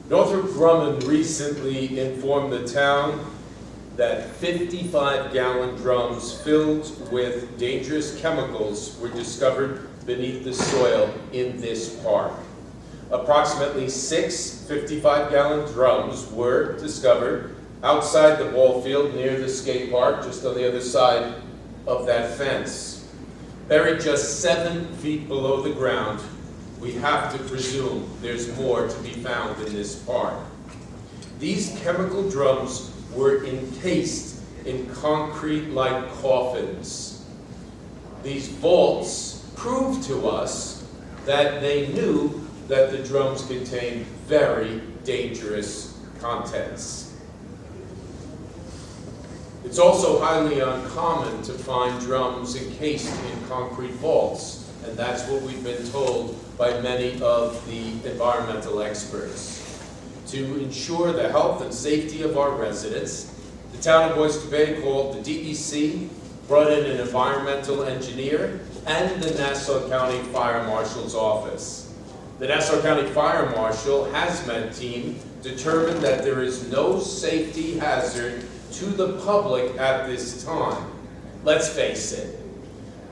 Northrop Grumman recently informed the town that 55-gallon drums filled with dangerous chemicals were discovered beneath the soil in this park. Approximately 6 55-gallon drums were discovered outside the ball field near the skate park, just on the other side of that fence. Buried just 7 feet below the ground, we have to presume there's more to be found in this park. These chemical drums were encased in concrete-like coffins. These vaults proved to us that they knew that the drums contained very dangerous contents. It's also highly uncommon to find drums encased in concrete vaults, and that's what we've been told by many of the environmental experts. To ensure the health and safety of our residents, the town of Oyster Bay called the DEC, brought in an environmental engineer, and the Nassau County Fire Marshal's office. The Nassau County Fire Marshal hazmat team determined that there is no safety hazard to the public at this time. Let's face it,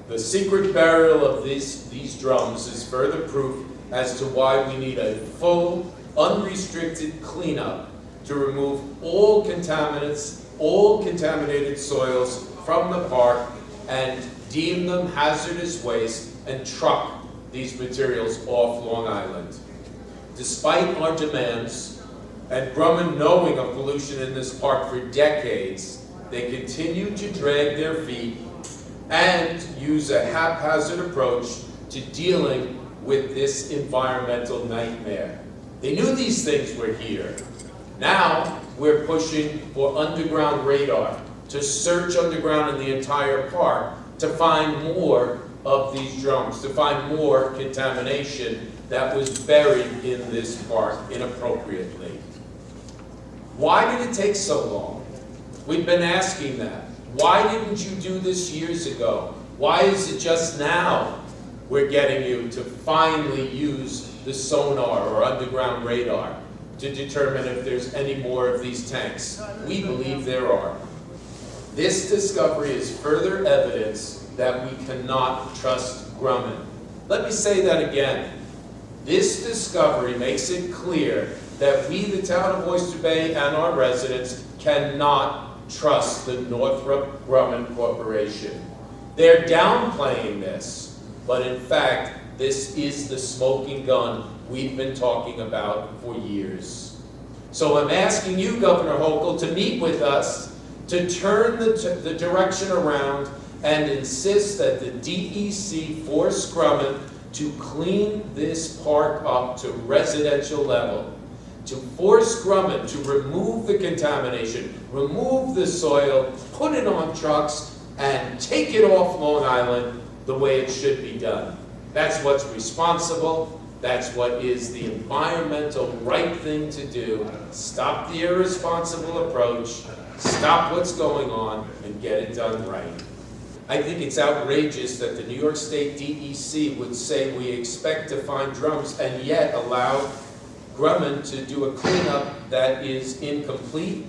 the secret burial of these drums is further proof as to why we need a full, unrestricted cleanup to remove all contaminants, all contaminated soils from the park and deem them hazardous waste and truck these materials off Long Island. Despite our demands, and Grumman knowing of pollution in this park for decades, they continue to drag their feet and use a haphazard approach to dealing with this environmental nightmare. They knew these things were here. Now we're pushing for underground radar to search underground in the entire park to find more of these drums, to find more contamination that was buried in this park inappropriately. Why did it take so long? We've been asking that. Why didn't you do this years ago? Why is it just now we're getting you to finally use the sonar or underground radar to determine if there's any more of these tanks? We believe there are. This discovery is further evidence that we cannot trust Grumman. Let me say that again. This discovery makes it clear that we, the town of Oyster Bay, and our residents cannot trust the Northrop Grumman Corporation. They're downplaying this, but in fact, this is the smoking gun we've been talking about for years. So I'm asking you, Governor Hochul, to meet with us to turn the direction around and insist that the DEC force Grumman to clean this park up to residential level, to force Grumman to remove the contamination, remove the soil, put it on trucks, and take it off Long Island the way it should be done. That's what's responsible. That's what is the environmental right thing to do. Stop the irresponsible approach, stop what's going on, and get it done right. I think it's outrageous that the New York State DEC would say we expect to find drums and yet allow Grumman to do a cleanup that is incomplete,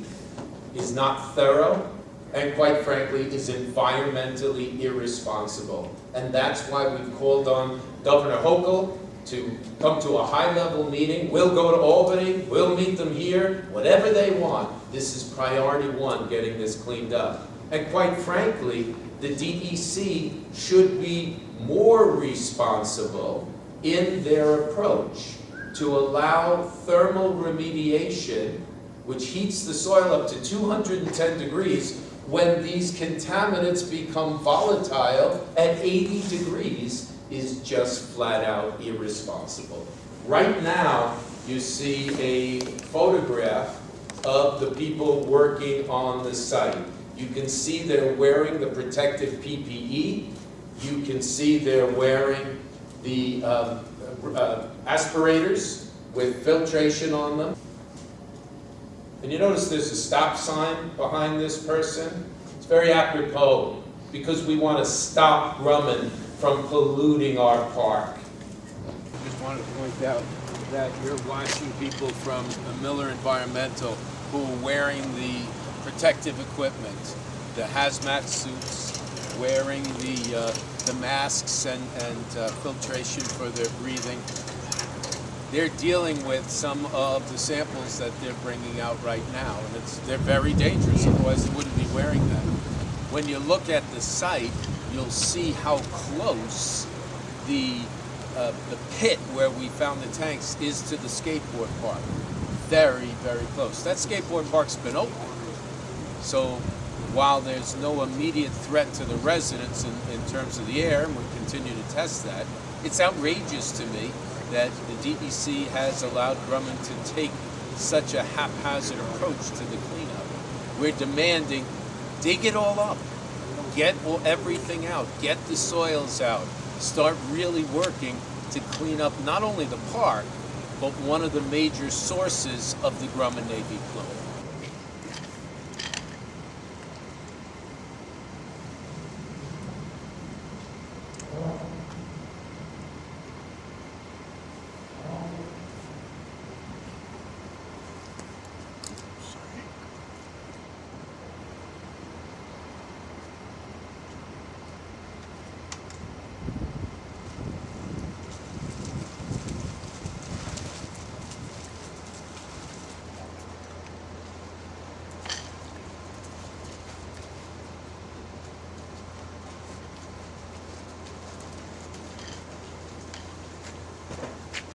is not thorough, and quite frankly is environmentally irresponsible. And that's why we've called on Governor Hochul to come to a high-level meeting. We'll go to Albany, we'll meet them here, whatever they want. This is priority one, getting this cleaned up. And quite frankly, the DEC should be more responsible in their approach to allow thermal remediation, which heats the soil up to 210 degrees, when these contaminants become volatile at 80 degrees is just flat out irresponsible. Right now, you see a photograph of the people working on the site. You can see they're wearing the protective PPE. You can see they're wearing the aspirators with filtration on them. And you notice there's a stop sign behind this person. It's very apropos because we want to stop Grumman from polluting our park. I just wanted to point out that you're watching people from Miller Environmental who are wearing the protective equipment, the hazmat suits, wearing the masks and filtration for their breathing. They're dealing with some of the samples that they're bringing out right now, and they're very dangerous, otherwise they wouldn't be wearing them. When you look at the site, you'll see how close the pit where we found the tanks is to the skateboard park. Very, very close. That skateboard park's been open. So while there's no immediate threat to the residents in terms of the air, and we'll continue to test that, it's outrageous to me that the DEC has allowed Grumman to take such a haphazard approach to the cleanup. We're demanding, dig it all up, get everything out, get the soils out, start really working to clean up not only the park, but one of the major sources of the Grumman Navy plume.